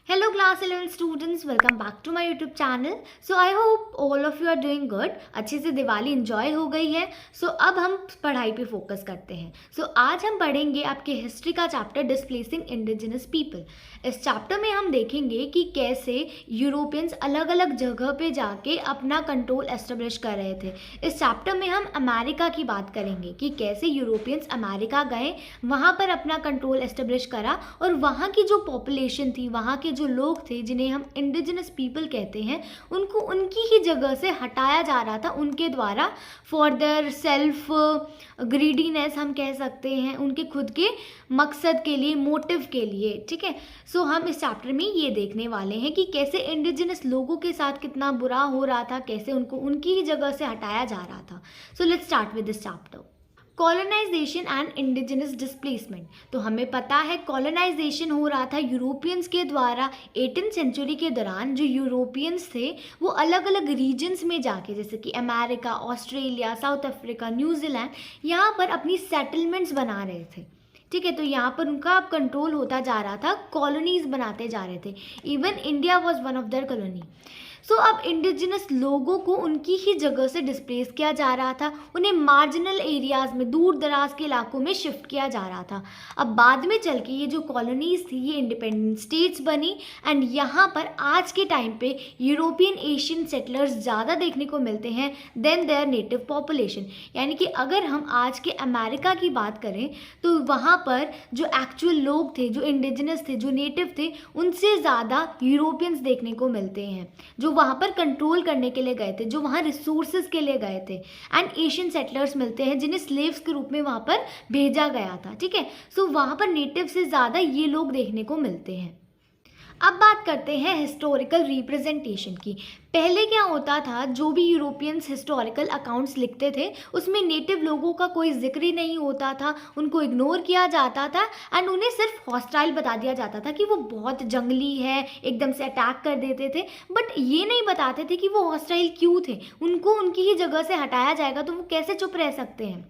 Hello class 11 students, welcome back to my YouTube channel. So I hope all of you are doing good. अच्छे से Diwali enjoy हो गई है. So अब हम पढ़ाई पे फोकस करते हैं. So आज हम पढ़ेंगे आपके हिस्ट्री का चैप्टर डिस्प्लेसिंग इंडिजिनस पीपल. इस चैप्टर में हम देखेंगे कि कैसे यूरोपियंस अलग अलग जगह पे जाके अपना कंट्रोल एस्टेब्लिश कर रहे थे. इस चैप्टर में हम अमेरिका की बात करेंगे कि कैसे यूरोपियंस अमेरिका गए, वहाँ पर अपना कंट्रोल एस्टेब्लिश करा और वहाँ की जो पॉपुलेशन थी, वहाँ के जो लोग थे जिन्हें हम इंडिजिनस पीपल कहते हैं, उनको उनकी ही जगह से हटाया जा रहा था उनके द्वारा फॉर देयर सेल्फ ग्रीडीनेस हम कह सकते हैं, उनके खुद के मकसद के लिए, मोटिव के लिए. ठीक है. सो हम इस चैप्टर में ये देखने वाले हैं कि कैसे इंडिजिनस लोगों के साथ कितना बुरा हो रहा था, कैसे उनको उनकी ही जगह से हटाया जा रहा था. So let's start with this chapter. Colonisation and indigenous displacement. तो हमें पता है कॉलोनाइजेशन हो रहा था यूरोपियंस के द्वारा 18th सेंचुरी के दौरान. जो यूरोपियंस थे वो अलग अलग रीजन्स में जाके, जैसे कि America, Australia, south Africa, New Zealand, यहाँ पर अपनी सेटलमेंट्स बना रहे थे. ठीक है. तो यहाँ पर उनका अब कंट्रोल होता जा रहा था, कॉलोनीज बनाते जा रहे थे. Even India was one of their colony. So अब इंडिजिनस लोगों को उनकी ही जगह से डिस्प्लेस किया जा रहा था, उन्हें मार्जिनल एरियाज़ में, दूर दराज के इलाकों में शिफ्ट किया जा रहा था. अब बाद में चल के ये जो कॉलोनीज़ थी ये इंडिपेंडेंट स्टेट्स बनी एंड यहाँ पर आज के टाइम पे यूरोपियन एशियन सेटलर्स ज़्यादा देखने को मिलते हैं देन देयर नेटिव पॉपुलेशन. यानी कि अगर हम आज के अमेरिका की बात करें तो वहाँ पर जो एक्चुअल लोग थे, जो इंडिजिनस थे, जो नेटिव थे, उनसे ज़्यादा यूरोपियंस देखने को मिलते हैं जो वहाँ पर कंट्रोल करने के लिए गए थे, जो वहाँ रिसोर्सेज के लिए गए थे. एंड एशियन सेटलर्स मिलते हैं जिन्हें स्लेव्स के रूप में वहाँ पर भेजा गया था. ठीक है. सो वहाँ पर नेटिव से ज़्यादा ये लोग देखने को मिलते हैं. अब बात करते हैं हिस्टोरिकल रिप्रेजेंटेशन की. पहले क्या होता था, जो भी यूरोपियंस हिस्टोरिकल अकाउंट्स लिखते थे उसमें नेटिव लोगों का कोई जिक्र ही नहीं होता था, उनको इग्नोर किया जाता था एंड उन्हें सिर्फ हॉस्टाइल बता दिया जाता था कि वो बहुत जंगली है, एकदम से अटैक कर देते थे. बट ये नहीं बताते थे कि वो हॉस्टाइल क्यों थे, उनको उनकी ही जगह से हटाया जाएगा तो वो कैसे चुप रह सकते हैं.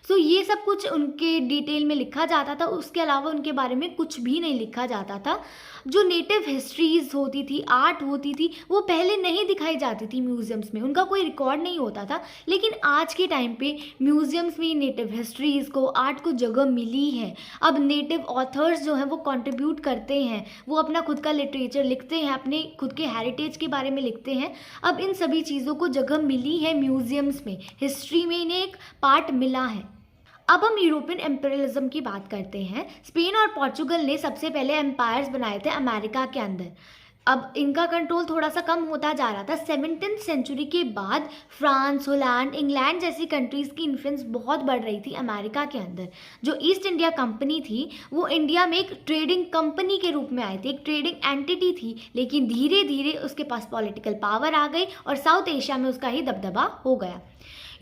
सो ये सब कुछ उनके डिटेल में लिखा जाता था, उसके अलावा उनके बारे में कुछ भी नहीं लिखा जाता था. जो नेटिव हिस्ट्रीज होती थी, आर्ट होती थी, वो पहले नहीं दिखाई जाती थी म्यूज़ियम्स में, उनका कोई रिकॉर्ड नहीं होता था. लेकिन आज के टाइम पे म्यूज़ियम्स में नेटिव हिस्ट्रीज़ को, आर्ट को जगह मिली है. अब नेटिव ऑथर्स जो हैं वो कंट्रीब्यूट करते हैं, वो अपना खुद का लिटरेचर लिखते हैं, अपने खुद के हेरिटेज के बारे में लिखते हैं. अब इन सभी चीज़ों को जगह मिली है म्यूज़ियम्स में, हिस्ट्री में इन्हें एक पार्ट मिला है. अब हम यूरोपियन एम्परलिज्म की बात करते हैं. स्पेन और पोर्चुगल ने सबसे पहले एम्पायर्स बनाए थे अमेरिका के अंदर. अब इनका कंट्रोल थोड़ा सा कम होता जा रहा था. 17th सेंचुरी के बाद फ्रांस, होलैंड, इंग्लैंड जैसी कंट्रीज़ की इन्फ्लुएंस बहुत बढ़ रही थी अमेरिका के अंदर. जो ईस्ट इंडिया कंपनी थी वो इंडिया में एक ट्रेडिंग कंपनी के रूप में आई थी, एक ट्रेडिंग एंटिटी थी. लेकिन धीरे धीरे उसके पास पॉलिटिकल पावर आ गई और साउथ एशिया में उसका ही दबदबा हो गया.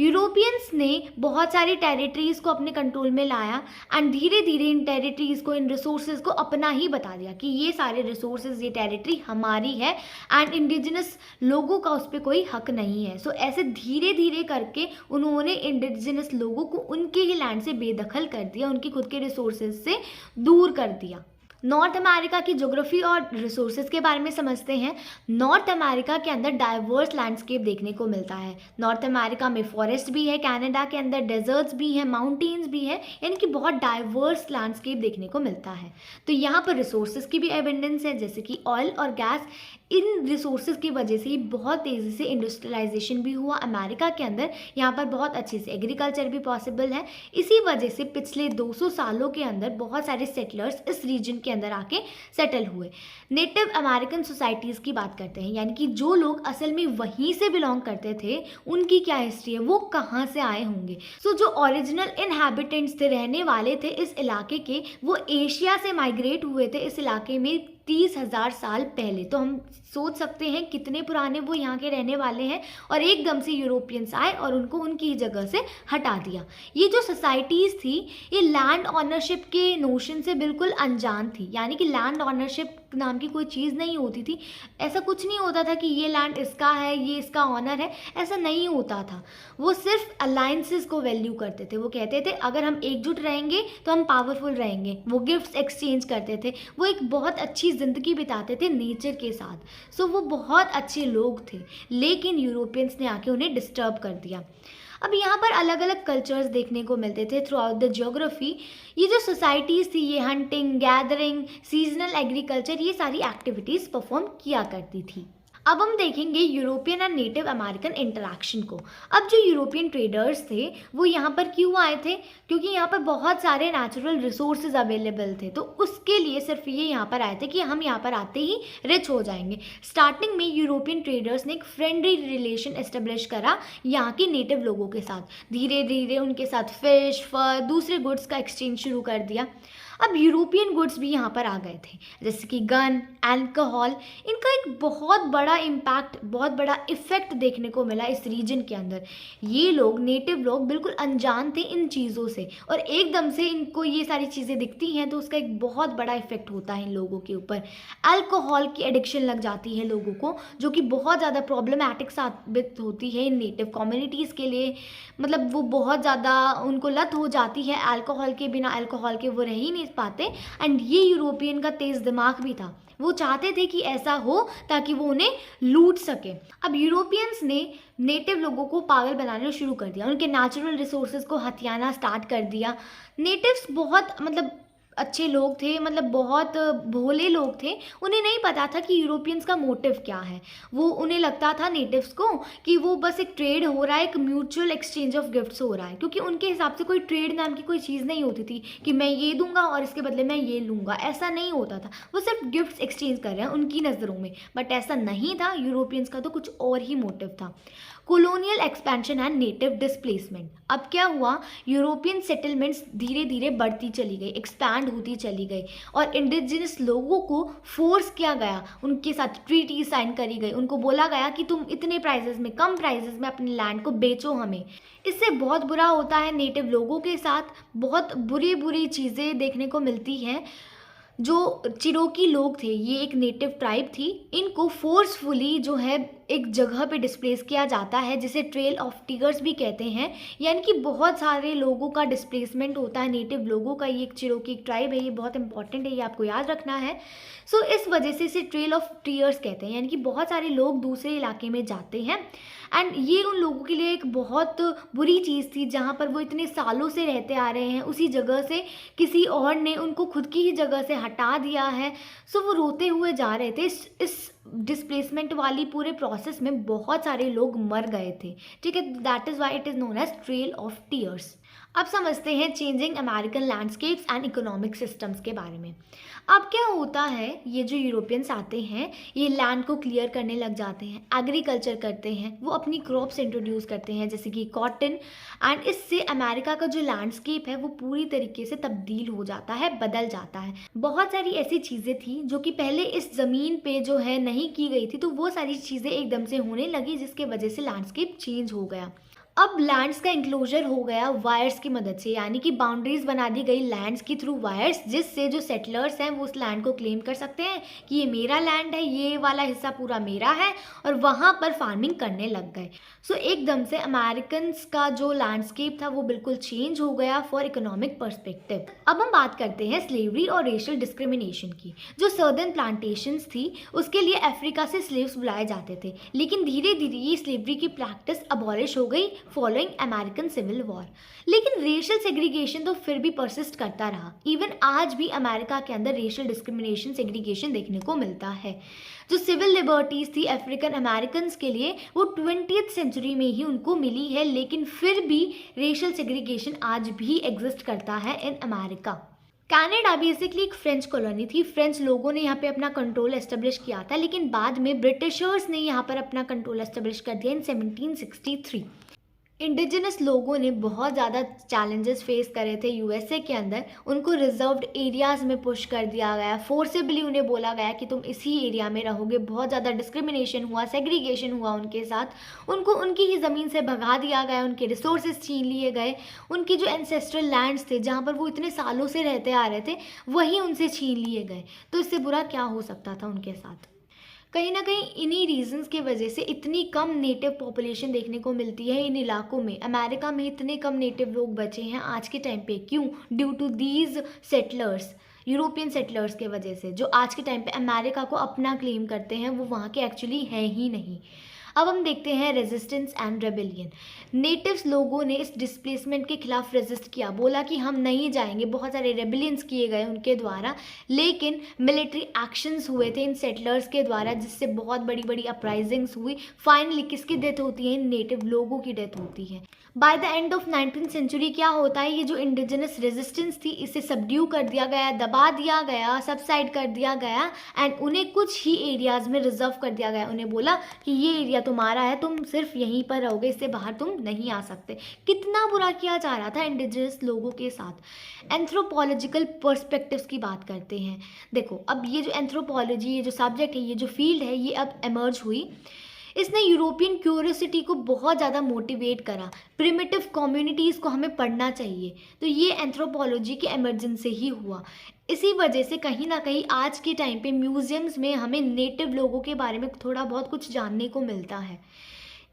यूरोपियंस ने बहुत सारी टेरिटरीज़ को अपने कंट्रोल में लाया एंड धीरे धीरे इन टेरिटरीज़ को, इन रिसोर्सेज को अपना ही बता दिया कि ये सारे रिसोर्सेज, ये टेरिटरी हमारी है एंड इंडिजिनस लोगों का उस पर कोई हक नहीं है. सो ऐसे धीरे धीरे करके उन्होंने इंडिजिनस लोगों को उनके ही लैंड से बेदखल कर दिया, उनके खुद के रिसोर्सेज से दूर कर दिया. नॉर्थ अमेरिका की ज्योग्राफी और रिसोर्सेज के बारे में समझते हैं. नॉर्थ अमेरिका के अंदर डाइवर्स लैंडस्केप देखने को मिलता है. नॉर्थ अमेरिका में फॉरेस्ट भी है, कनाडा के अंदर डेजर्ट्स भी हैं, माउंटेन्स भी हैं, यानी कि बहुत डाइवर्स लैंडस्केप देखने को मिलता है. तो यहाँ पर रिसोर्सेज की भी एविडेंस है, जैसे कि ऑयल और गैस. इन रिसोर्सेज की वजह से बहुत तेज़ी से इंडस्ट्रियलाइजेशन भी हुआ अमेरिका के अंदर. यहाँ पर बहुत अच्छे से एग्रीकल्चर भी पॉसिबल है. इसी वजह से पिछले 200 सालों के अंदर बहुत सारे सेटलर्स इस रीजन के अंदर आके सेटल हुए. नेटिव अमेरिकन सोसाइटीज़ की बात करते हैं, यानी कि जो लोग असल में वहीं से बिलोंग करते थे, उनकी क्या हिस्ट्री है, वो कहाँ से आए होंगे. सो जो ओरिजिनल इनहैबिटेंट्स थे, रहने वाले थे इस इलाके के, वो एशिया से माइग्रेट हुए थे इस इलाके में 30,000 साल पहले. तो हम सोच सकते हैं कितने पुराने वो यहाँ के रहने वाले हैं. और एकदम से यूरोपियंस आए और उनको उनकी जगह से हटा दिया. ये जो सोसाइटीज़ थी ये लैंड ऑनरशिप के नोशन से बिल्कुल अनजान थी. यानी कि लैंड ऑनरशिप नाम की कोई चीज़ नहीं होती थी. ऐसा कुछ नहीं होता था कि ये लैंड इसका है, ये इसका ऑनर है, ऐसा नहीं होता था. वो सिर्फ अलायंसेस को वैल्यू करते थे. वो कहते थे अगर हम एकजुट रहेंगे तो हम पावरफुल रहेंगे. वो गिफ्ट्स एक्सचेंज करते थे. वो एक बहुत अच्छी अच्छी ज़िंदगी बिताते थे नेचर के साथ। सो वो बहुत अच्छे लोग थे, लेकिन यूरोपियंस ने आके उन्हें डिस्टर्ब कर दिया। अब यहाँ पर अलग अलग कल्चर्स देखने को मिलते थे थ्रू आउट द ज्योग्राफी। ये जो सोसाइटीज़ थी, ये हंटिंग, गैदरिंग, सीजनल एग्रीकल्चर, ये सारी एक्टिविटीज़ परफॉर्म किया करती थी। अब हम देखेंगे European and native American interaction को। अब जो यूरोपियन ट्रेडर्स थे वो यहाँ पर क्यों आए थे? क्योंकि यहाँ पर बहुत सारे नेचुरल रिसोर्सेज अवेलेबल थे, तो उसके लिए सिर्फ ये यहाँ पर आए थे कि हम यहाँ पर आते ही रिच हो जाएंगे। स्टार्टिंग में यूरोपियन ट्रेडर्स ने एक फ्रेंडली रिलेशन एस्टेब्लिश करा यहाँ के नेटिव लोगों के साथ। धीरे धीरे उनके साथ फिश, फर, दूसरे गुड्स का एक्सचेंज शुरू कर दिया। अब यूरोपियन गुड्स भी यहाँ पर आ गए थे, जैसे कि गन, अल्कोहल। इनका एक बहुत बड़ा इम्पैक्ट, बहुत बड़ा इफ़ेक्ट देखने को मिला इस रीजन के अंदर। ये लोग, नेटिव लोग, बिल्कुल अनजान थे इन चीज़ों से, और एकदम से इनको ये सारी चीज़ें दिखती हैं तो उसका एक बहुत बड़ा इफेक्ट होता है इन लोगों के ऊपर। अल्कोहल की एडिक्शन लग जाती है लोगों को, जो कि बहुत ज़्यादा प्रॉब्लमैटिक साबित होती है इन नेटिव कम्युनिटीज़ के लिए। मतलब वो बहुत ज़्यादा उनको लत हो जाती है अल्कोहल के, बिना अल्कोहल के वो रह ही नहीं पाते। एंड ये यूरोपियन का तेज़ दिमाग भी था, वो चाहते थे कि ऐसा हो ताकि वो उन्हें लूट सके। अब यूरोपियंस ने नेटिव लोगों को पागल बनाना शुरू कर दिया, उनके नेचुरल रिसोर्सेज को हथियाना स्टार्ट कर दिया। नेटिव्स बहुत अच्छे लोग थे, बहुत भोले लोग थे। उन्हें नहीं पता था कि यूरोपियंस का मोटिव क्या है। उन्हें लगता था नेटिव्स को कि वो बस एक ट्रेड हो रहा है, एक म्यूचुअल एक्सचेंज ऑफ गिफ्ट्स हो रहा है, क्योंकि उनके हिसाब से कोई ट्रेड नाम की कोई चीज़ नहीं होती थी कि मैं ये दूंगा और इसके बदले मैं ये लूँगा। ऐसा नहीं होता था, वो सिर्फ गिफ्ट्स एक्सचेंज कर रहे हैं उनकी नज़रों में, बट ऐसा नहीं था। यूरोपियंस का तो कुछ और ही मोटिव था। Colonial expansion and native displacement. अब क्या हुआ, यूरोपियन सेटलमेंट्स धीरे धीरे बढ़ती चली गई, एक्सपैंड होती चली गई, और इंडिजिनस लोगों को फोर्स किया गया, उनके साथ ट्रीटी साइन करी गई। उनको बोला गया कि तुम इतने प्राइजेस में, कम प्राइजेस में अपने लैंड को बेचो हमें। इससे बहुत बुरा होता है नेटिव लोगों के साथ, बहुत बुरी बुरी चीज़ें देखने को मिलती हैं। जो चिरोकी लोग थे, ये एक नेटिव ट्राइब थी, इनको फोर्सफुली जो है एक जगह पे डिस्प्लेस किया जाता है, जिसे ट्रेल ऑफ टीयर्स भी कहते हैं। यानी कि बहुत सारे लोगों का डिस्प्लेसमेंट होता है नेटिव लोगों का। ये एक चिरोकी ट्राइब है, ये बहुत इंपॉर्टेंट है, ये आपको याद रखना है। सो इस वजह से इसे ट्रेल ऑफ टीयर्स कहते हैं, यानी कि बहुत सारे लोग दूसरे इलाके में जाते हैं। एंड ये उन लोगों के लिए एक बहुत बुरी चीज़ थी, जहाँ पर वो इतने सालों से रहते आ रहे हैं, उसी जगह से किसी और ने उनको खुद की ही जगह से हटा दिया है। सो वो रोते हुए जा रहे थे। इस डिस्प्लेसमेंट वाली पूरे प्रोसेस में बहुत सारे लोग मर गए थे, ठीक है। That is why it is known as trail of tears. अब समझते हैं changing American landscapes and economic systems के बारे में। अब क्या होता है, ये जो यूरोपियंस आते हैं, ये लैंड को क्लियर करने लग जाते हैं, एग्रीकल्चर करते हैं, वो अपनी क्रॉप्स इंट्रोड्यूस करते हैं जैसे कि कॉटन। एंड इससे अमेरिका का जो लैंडस्केप है वो पूरी तरीके से तब्दील हो जाता है, बदल जाता है। बहुत सारी ऐसी चीज़ें थी जो कि पहले इस ज़मीन पे जो है नहीं की गई थी, तो वो सारी चीज़ें एकदम से होने लगी, जिसके वजह से लैंडस्केप चेंज हो गया। अब लैंड्स का इंक्लोजर हो गया वायर्स की मदद से, यानी कि बाउंड्रीज बना दी गई लैंड्स की थ्रू वायर्स, जिससे जो सेटलर्स हैं वो उस लैंड को क्लेम कर सकते हैं कि ये मेरा लैंड है, ये वाला हिस्सा पूरा मेरा है, और वहाँ पर फार्मिंग करने लग गए। सो एकदम से अमेरिकन का जो लैंडस्केप था वो बिल्कुल चेंज हो गया फॉर इकोनॉमिक पर्सपेक्टिव। अब हम बात करते हैं स्लेवरी और रेशियल डिस्क्रिमिनेशन की। जो सर्दर्न प्लांटेशंस थी उसके लिए अफ्रीका से स्लेव्स बुलाए जाते थे, लेकिन धीरे धीरे ये स्लेवरी की प्रैक्टिस अबॉलिश हो गई फॉलोइंग अमेरिकन सिविल वॉर। लेकिन रेशियल सेग्रीगेशन तो फिर भी परसिस्ट करता रहा। इवन आज भी अमेरिका के अंदर रेशियल डिस्क्रिमिनेशन, सेग्रीगेशन देखने को मिलता है। जो सिविल लिबर्टीज थी अफ्रीकन अमेरिकन्स के लिए, वो 20th सेंचुरी में ही उनको मिली है, लेकिन फिर भी रेशियल सेग्रीगेशन आज भी एग्जिस्ट करता है इन अमेरिका। कनाडा बेसिकली एक फ्रेंच कॉलोनी थी। फ्रेंच लोगों ने यहाँ पे अपना कंट्रोल एस्टेब्लिश किया था, लेकिन बाद में ब्रिटिशर्स ने यहाँ पर अपना कंट्रोल एस्टेब्लिश कर दिया इन 1763। इंडिजिनस लोगों ने बहुत ज़्यादा चैलेंजेस फेस करे थे यूएसए के अंदर। उनको रिजर्व्ड एरियाज़ में पुश कर दिया गया, फोर्सेबली उन्हें बोला गया कि तुम इसी एरिया में रहोगे। बहुत ज़्यादा डिस्क्रिमिनेशन हुआ, सेग्रीगेशन हुआ उनके साथ। उनको उनकी ही ज़मीन से भगा दिया गया, उनके रिसोर्सेज छीन लिए गए। उनकी जो एंसेस्ट्रल लैंड्स थे जहाँ पर वो इतने सालों से रहते आ रहे थे, वही उनसे छीन लिए गए। तो इससे बुरा क्या हो सकता था उनके साथ। कहीं ना कहीं इन्हीं रीजंस की वजह से इतनी कम नेटिव पॉपुलेशन देखने को मिलती है इन इलाकों में। अमेरिका में इतने कम नेटिव लोग बचे हैं आज के टाइम पे, क्यों? Due to these settlers. European settlers के वजह से, जो आज के टाइम पे अमेरिका को अपना क्लेम करते हैं, वो वहाँ के एक्चुअली हैं ही नहीं। अब हम देखते हैं रेजिस्टेंस एंड रेबेलियन। नेटिव्स लोगों ने इस डिस्प्लेसमेंट के खिलाफ रेजिस्ट किया, बोला कि हम नहीं जाएंगे। बहुत सारे रेबेलियंस किए गए उनके द्वारा, लेकिन मिलिट्री एक्शंस हुए थे इन सेटलर्स के द्वारा, जिससे बहुत बड़ी बड़ी अपराइजिंग्स हुई। फाइनली किसकी डेथ होती है? नेटिव लोगों की डेथ होती है। By the end of 19th century क्या होता है, ये जो इंडिजिनस रेजिस्टेंस थी इसे सबड्यू कर दिया गया, दबा दिया गया, सबसाइड कर दिया गया एंड उन्हें कुछ ही एरियाज में रिजर्व कर दिया गया। उन्हें बोला कि ये एरिया तुम्हारा है, तुम सिर्फ यहीं पर रहोगे, इससे बाहर तुम नहीं आ सकते। कितना बुरा किया जा रहा था इंडिजिनस लोगों के साथ। एंथ्रोपोलॉजिकल पर्सपेक्टिव्स की बात करते हैं। देखो, अब ये जो एंथ्रोपोलॉजी, ये जो सब्जेक्ट है, ये जो फील्ड है, ये अब एमर्ज हुई। इसने यूरोपियन क्यूरियोसिटी को बहुत ज़्यादा मोटिवेट करा। प्रिमिटिव कम्युनिटीज़ को हमें पढ़ना चाहिए, तो ये एंथ्रोपोलॉजी के एमरजेंस से ही हुआ। इसी वजह से कहीं ना कहीं आज के टाइम पे म्यूज़ियम्स में हमें नेटिव लोगों के बारे में थोड़ा बहुत कुछ जानने को मिलता है।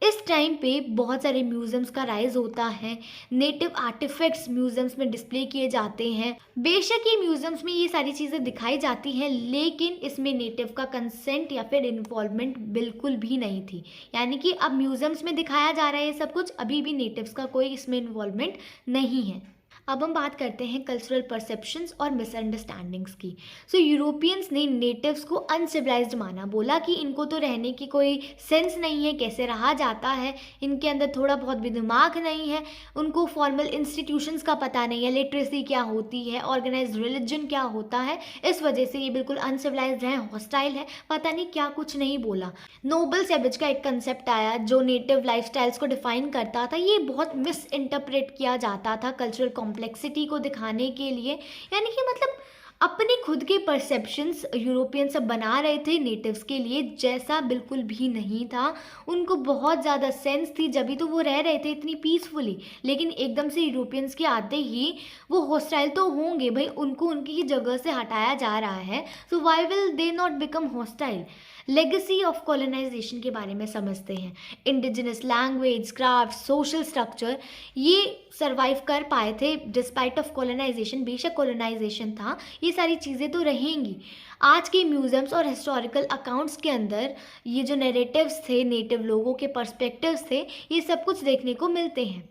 इस टाइम पे बहुत सारे म्यूज़ियम्स का राइज होता है। नेटिव आर्टिफैक्ट्स म्यूज़ियम्स में डिस्प्ले किए जाते हैं। बेशक ये म्यूज़ियम्स में ये सारी चीज़ें दिखाई जाती हैं, लेकिन इसमें नेटिव का कंसेंट या फिर इन्वॉल्वमेंट बिल्कुल भी नहीं थी। यानी कि अब म्यूज़ियम्स में दिखाया जा रहा है ये सब कुछ, अभी भी नेटिव्स का कोई इसमें इन्वॉल्वमेंट नहीं है। अब हम बात करते हैं कल्चरल परसेप्शंस और मिसअंडरस्टैंडिंग्स की। सो यूरोपियंस ने नेटिव्स को अनसिविलाइज्ड माना, बोला कि इनको तो रहने की कोई सेंस नहीं है, कैसे रहा जाता है, इनके अंदर थोड़ा बहुत भी दिमाग नहीं है, उनको फॉर्मल इंस्टीट्यूशंस का पता नहीं है, लिटरेसी क्या होती है, ऑर्गेनाइज्ड रिलीजन क्या होता है। इस वजह से ये बिल्कुल अनसिविलाइज्ड है, हॉस्टाइल है, पता नहीं क्या कुछ नहीं बोला। नोबल सैवेज का एक कंसेप्ट आया जो नेटिव लाइफस्टाइल्स को डिफाइन करता था, ये बहुत मिस इंटरप्रेट किया जाता था कल्चरल कॉम्प्लेक्सिटी को दिखाने के लिए। यानी कि मतलब अपने खुद के परसेप्शंस यूरोपियन सब बना रहे थे नेटिव्स के लिए, जैसा बिल्कुल भी नहीं था। उनको बहुत ज़्यादा सेंस थी, जब भी तो वो रह रहे थे इतनी पीसफुली, लेकिन एकदम से यूरोपियंस के आते ही वो हॉस्टाइल तो होंगे भाई, उनको उनकी जगह से हटाया जा रहा है, so why will they not become hostile. Legacy of colonisation के बारे में समझते हैं। Indigenous language, craft, social structure ये सर्वाइव कर पाए थे डिस्पाइट ऑफ कॉलोनाइजेशन। बेशक कॉलोनाइजेशन था, ये सारी चीज़ें तो रहेंगी। आज के म्यूज़ियम्स और हिस्टोरिकल अकाउंट्स के अंदर ये जो नैरेटिव्स थे, नेटिव लोगों के पर्सपेक्टिव्स थे, ये सब कुछ देखने को मिलते हैं।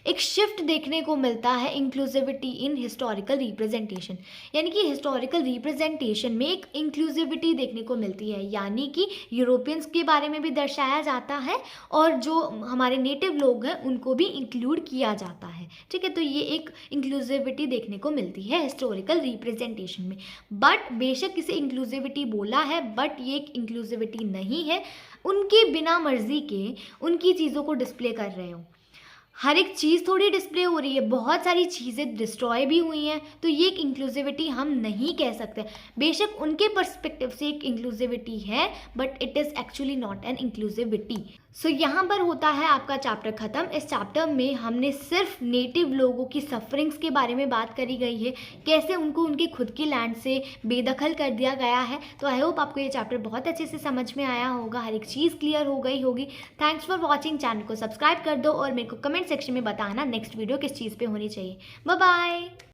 एक शिफ्ट देखने को मिलता है इंक्लूसिविटी इन हिस्टोरिकल रिप्रेजेंटेशन, यानी कि हिस्टोरिकल रिप्रेजेंटेशन में एक इंक्लूसिविटी देखने को मिलती है, यानी कि यूरोपियंस के बारे में भी दर्शाया जाता है और जो हमारे नेटिव लोग हैं उनको भी इंक्लूड किया जाता है। ठीक है, तो ये एक इंक्लूसिविटी देखने को मिलती है हिस्टोरिकल रिप्रेजेंटेशन में। बट बेशक इसे इंक्लूसिविटी बोला है, बट ये एक इंक्लूसिविटी नहीं है। उनके बिना मर्जी के उनकी चीज़ों को डिस्प्ले कर रहे हो। हर एक चीज़ थोड़ी डिस्प्ले हो रही है, बहुत सारी चीज़ें डिस्ट्रॉय भी हुई हैं, तो ये एक इंक्लूसिविटी हम नहीं कह सकते। बेशक उनके पर्सपेक्टिव से एक इंक्लूसिविटी है, but it is actually not an inclusivity. So यहाँ पर होता है आपका चैप्टर ख़त्म। इस चैप्टर में हमने सिर्फ नेटिव लोगों की सफरिंग्स के बारे में बात करी गई है, कैसे उनको उनके खुद की लैंड से बेदखल कर दिया गया है। तो आई होप आपको ये चैप्टर बहुत अच्छे से समझ में आया होगा, हर एक चीज़ क्लियर हो गई होगी। Thanks for watching. चैनल को सब्सक्राइब कर दो और मेरे को कमेंट सेक्शन में बताना नेक्स्ट वीडियो किस चीज़ पे होनी चाहिए। Bye bye.